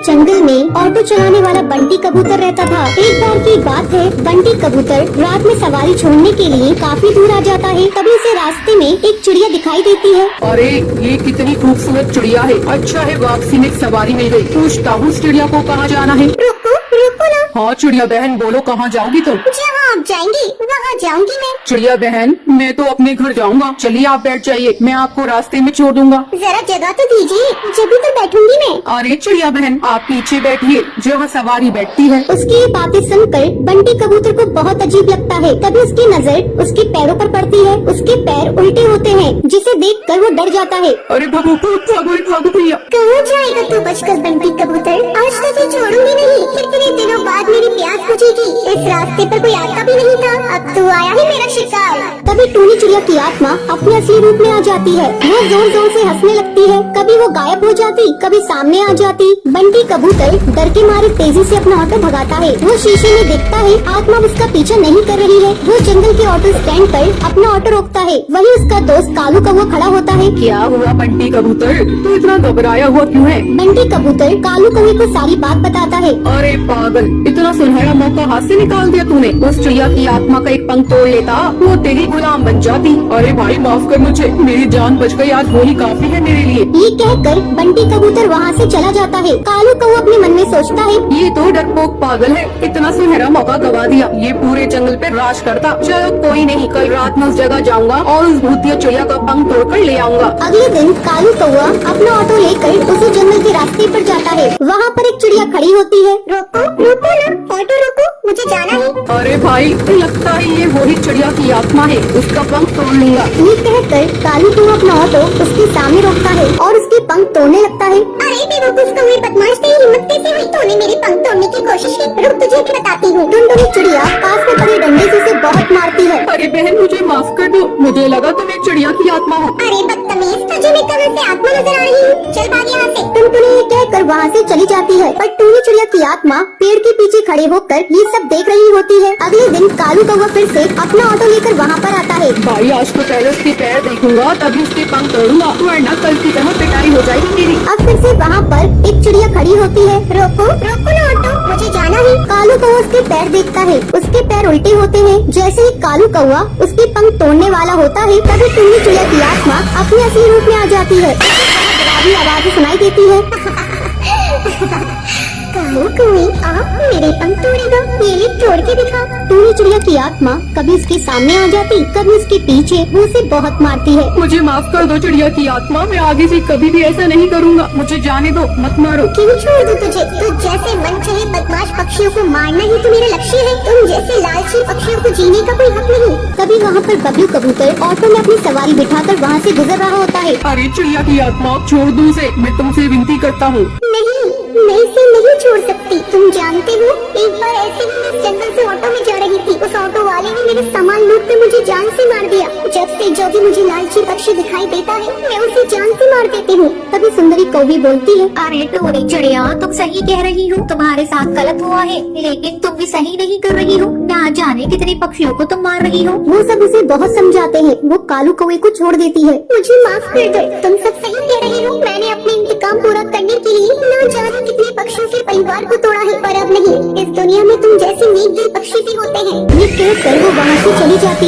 जंगल में ऑटो चलाने वाला बंटी कबूतर रहता था। एक बार की बात है, बंटी कबूतर रात में सवारी छोड़ने के लिए काफी दूर आ जाता है। तभी उसे रास्ते में एक चिड़िया दिखाई देती है। अरे ये कितनी खूबसूरत चिड़िया है। अच्छा है वापसी में एक सवारी मिल गई। पूछता हूँ इस चिड़िया को कहाँ जाना है। रुको रुको ना। हाँ चिड़िया बहन बोलो कहाँ जाओगी तुम। जहाँ आप जाएंगी वहाँ जाऊंगी मैं। चिड़िया बहन मैं तो अपने घर जाऊंगा। चलिए आप बैठ जाइए, मैं आपको रास्ते में छोड़ दूंगा। जरा जगह तो दीजिए, जब तो बैठूंगी मैं। अरे चिड़िया बहन आप पीछे बैठिए, जहाँ सवारी बैठती है। उसकी ये बातें सुनकर बंटी कबूतर को बहुत अजीब लगता है। तभी उसकी नजर उसके पैरों पर पड़ती है। उसके पैर उल्टे होते हैं, जिसे देखकर वो डर जाता है। अरे भागो भागो भैया। कहाँ जाएगा तू बचकर बंटी कबूतर? आज तो तुझे छोड़ूंगी नहीं। कितने दिनों बाद मेरी प्यास बुझेगी। इस रास्ते पर कोई आता भी नहीं था, अब तू आया है मेरा शिकार। तभी टूनी चिड़िया की आत्मा अपने असली रूप में आ जाती है। वो जोर जोर से हंसने लगती है। कभी वो गायब हो जाती, कभी सामने आ जाती। बंटी कबूतर डर के मारे तेजी से अपना ऑटो भगाता है। वो शीशे में देखता है आत्मा उसका पीछा नहीं कर रही है। वो जंगल के ऑटो स्टैंड पर अपना ऑटो रोकता है। वहीं उसका दोस्त कालू कौवा खड़ा होता है। क्या हुआ बंटी कबूतर, तू इतना घबराया हुआ क्यों है। बंटी कबूतर कालू कौवे को सारी बात बताता है। अरे पागल, इतना सुनहरा मौका हाथ से निकाल दिया तूने। उस चिड़िया की आत्मा का एक पंख तोड़ लेता, वो तेरी गुलाम बन जाती। अरे भाई माफ कर मुझे, मेरी जान बच गई, आज वो ही काफी है मेरे लिए। ये कहकर बंटी कबूतर वहाँ से चला जाता है। कालू कौवा अपने मन में सोचता है, ये तो डरपोक पागल है, इतना सुनहरा मौका गवा दिया। ये पूरे जंगल पे राज करता। चलो कोई नहीं, कल रात में उस जगह जाऊंगा और उस भूतिया चिड़िया का पंख तोड़कर ले आऊंगा। अगले दिन कालू कौवा अपना ऑटो लेकर उसी जंगल के रास्ते पर जाता है। वहाँ पर एक चिड़िया खड़ी होती है। रोको रोको ना, ऑटो रोको, मुझे जाना है। अरे भाई लगता है ये वही चिड़िया की आत्मा है, उसका पंख तोड़ लूंगा। ये कहकर कालू कौवा अपना ऑटो उसके सामने रोकता है और उसके पंख तोड़ने लगता है। अरे बेवकूफ कौवे, बदमाश तेरी हिम्मत कैसे हुई? तूने मेरे पंख तोड़ने की कोशिश की। रुक तुझे भी बताती हूँ। टुनटुनी चिड़िया पास में पड़े डंडे से उसे बहुत मारती है। अरे बहन मुझे माफ कर दो, मुझे लगा तुम एक चिड़िया की आत्मा हो। अरे बदतमीज, तुझे मैं कहाँ से आत्मा नजर आ रही हूँ? चल भाग यहाँ से। टुनटुनी ये कहकर वहाँ से चली जाती है, पर टूनी चिड़िया की आत्मा पेड़ के पीछे खड़े होकर ये सब देख रही होती है। अगले दिन कालू कौवा फिर से अपना ऑटो लेकर वहाँ पर आता है। भाई आज तो पहले उसके पैर देखूंगा, तभी उसके पंख तोड़ूंगा, वरना कल की तरह पिटाई हो जाएगी मेरी। अब फिर से वहाँ पर एक चिड़िया खड़ी होती है। रोको रोको ना ऑटो, मुझे जाना है। कालू कौवा उसके पैर देखता है, उसके पैर उल्टे होते हैं। जैसे ही कालू कौवा उसके पंख तोड़ने वाला होता है, तभी टुन्नी चिड़िया की आत्मा अपने असली रूप में आ जाती है। डरावनी आवाज़ सुनाई देती है। कालू कौवे आप मेरे पंख तोड़ेगा, ये ले तोड़ के दिखा। टूनी चिड़िया की आत्मा कभी उसके सामने आ जाती, कभी उसके पीछे। वो उसे बहुत मारती है। मुझे माफ कर दो चिड़िया की आत्मा, मैं आगे से कभी भी ऐसा नहीं करूँगा। मुझे जाने दो, मत मारो। क्यों छोड़ दूं तुझे? तू जैसे मन चाहे बदमाश पक्षियों को मारना ही तो मेरा लक्ष्य है। तुम जैसे लालची पक्षियों को जीने का कोई हक नहीं। तभी वहाँ पर बबलू कबूतर ऑटो में अपनी सवारी बिठाकर वहाँ से गुजर रहा होता है। अरे चिड़िया की आत्मा छोड़ दूं उसे, मैं तुमसे विनती करता हूँ। नहीं, मैं इसे नहीं छोड़ सकती। तुम जानते हो एक बार ऐसे ही मैं जंगल से ऑटो में जा रही थी। उस ऑटो वाले ने मेरे सामान लूट कर मुझे जान से मार दिया। जब से जो भी मुझे लालची पक्षी दिखाई देता है, मैं उसे जान से मार देती हूँ। तभी सुंदरी कौवी बोलती है, अरे टोनी चिड़िया तुम सही कह रही हो, तुम्हारे साथ गलत हुआ है, लेकिन तुम भी सही नहीं कर रही हो। ना जाने कितने पक्षियों को तुम मार रही हो। वो सब उसे बहुत समझाते हैं। वो कालू कौवे को छोड़ देती है। मुझे माफ कर दो, तुम सब सही कह रही हो। मैंने अपने इंतकाम पूरा करने के लिए न जाने कितने पक्षियों के परिवार को तोड़ा है, पर अब नहीं। इस दुनिया में तुम जैसे नेक दिल पक्षी भी होते हैं। ये कहकर वो वहाँ से चली जाती